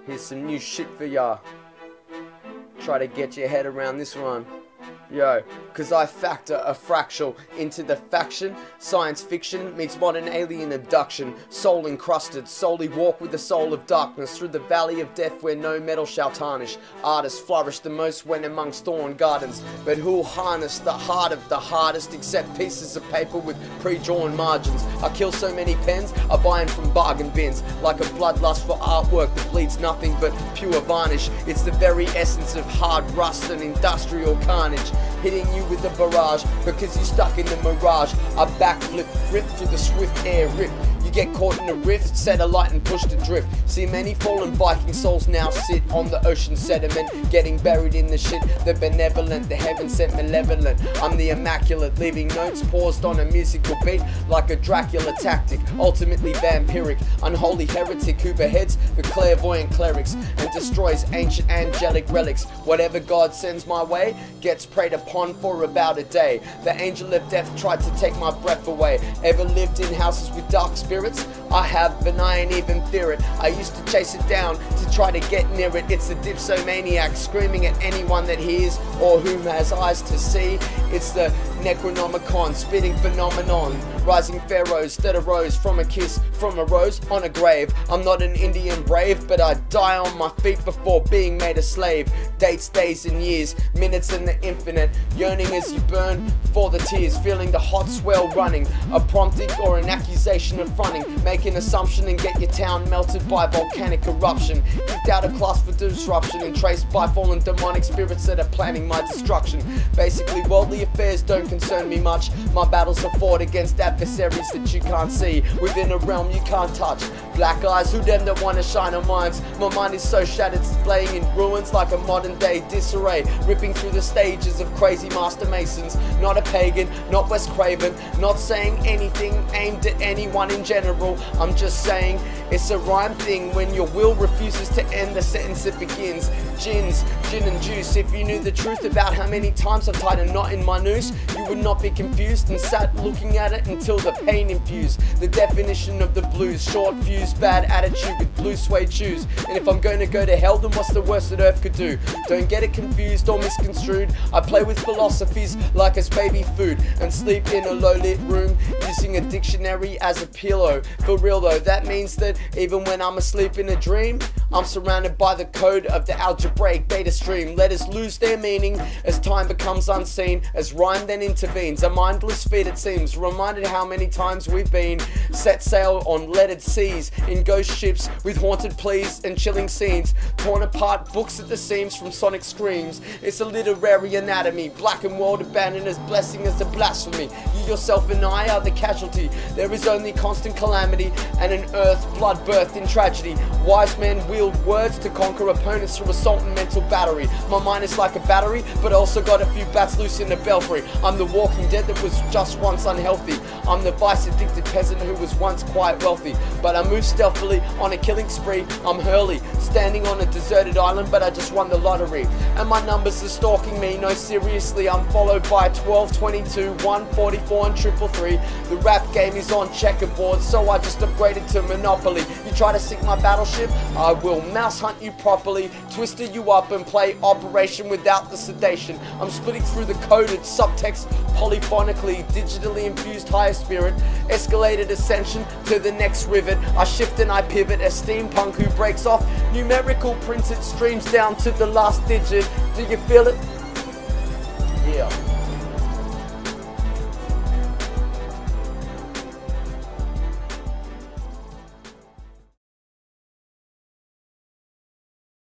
Here's some new shit for ya. Try to get your head around this one. Yo, cause I factor a fractal into the faction. Science fiction meets modern alien abduction. Soul encrusted, solely walk with the soul of darkness through the valley of death where no metal shall tarnish. Artists flourish the most when amongst thorn gardens, but who'll harness the heart of the hardest except pieces of paper with pre-drawn margins? I kill so many pens, I buy them from bargain bins, like a bloodlust for artwork that bleeds nothing but pure varnish. It's the very essence of hard rust and industrial carnage, hitting you with a barrage because you're stuck in the mirage. I backflip, rip through the swift air rip. You get caught in a rift, set alight and pushed adrift. See many fallen Viking souls now sit on the ocean sediment, getting buried in the shit. The benevolent, the heaven sent malevolent. I'm the immaculate, leaving notes paused on a musical beat like a Dracula tactic, ultimately vampiric. Unholy heretic who beheads the clairvoyant clerics and destroys ancient angelic relics. Whatever God sends my way gets preyed upon for about a day. The angel of death tried to take my breath away. Ever lived in houses with dark spirits? I have, but I ain't even fear it. I used to chase it down to try to get near it. It's the dipsomaniac screaming at anyone that hears or who has eyes to see. It's the Necronomicon, spitting phenomenon. Rising pharaohs that arose from a kiss from a rose on a grave. I'm not an Indian brave, but I die on my feet before being made a slave. Dates, days and years, minutes in the infinite. Yearning as you burn for the tears, feeling the hot swell running. A prompting or an accusation of fronting. Make an assumption and get your town melted by volcanic eruption. Kicked out of class for disruption and traced by fallen demonic spirits that are planning my destruction. Basically worldly affairs don't concern me much. My battles are fought against adversaries that you can't see, within a realm you can't touch. Black eyes, who them that wanna shine on minds? My mind is so shattered, it's laying in ruins like a modern day disarray, ripping through the stages of crazy master masons. Not a pagan, not Wes Craven, not saying anything aimed at anyone in general. I'm just saying it's a rhyme thing when your will refuses to end the sentence it begins. Gin and juice. If you knew the truth about how many times I've tied a knot in my noose, you would not be confused and sat looking at it until the pain infused. The definition of the blues: short fuse, bad attitude with blue suede shoes. And if I'm going to go to hell, then what's the worst that earth could do? Don't get it confused or misconstrued. I play with philosophies like it's baby food and sleep in a low lit room using a dictionary as a pillow. For real though, that means that even when I'm asleep in a dream, I'm surrounded by the code of the algebraic data stream. Letters lose their meaning as time becomes unseen, as rhyme then intervenes. A mindless feat it seems, reminded how many times we've been set sail on leaded seas, in ghost ships with haunted pleas and chilling scenes, torn apart books at the seams from sonic screams. It's a literary anatomy, black and world abandoned as blessing as a blasphemy. You yourself and I are the casualty. There is only constant calamity and an earth blood birthed in tragedy. Wise men wield words to conquer opponents through assault and mental battery. My mind is like a battery, but also got a few bats loose in the belfry. I'm the walking dead that was just once unhealthy. I'm the vice-addicted peasant who was once quite wealthy, but I move stealthily on a killing spree. I'm Hurley, standing on a deserted island, but I just won the lottery. And my numbers are stalking me, no seriously. I'm followed by 12, 22, 144 and 333. The rap game is on checkerboard, so I just upgraded to Monopoly. You try to sink my battleship, I will mouse hunt you properly, twister you up and play Operation without the sedation. I'm splitting through the coded subtext polyphonically, digitally infused higher spirit, escalated ascension to the next rivet. I shift and I pivot, a steampunk who breaks off numerical printed streams down to the last digit. Do you feel it?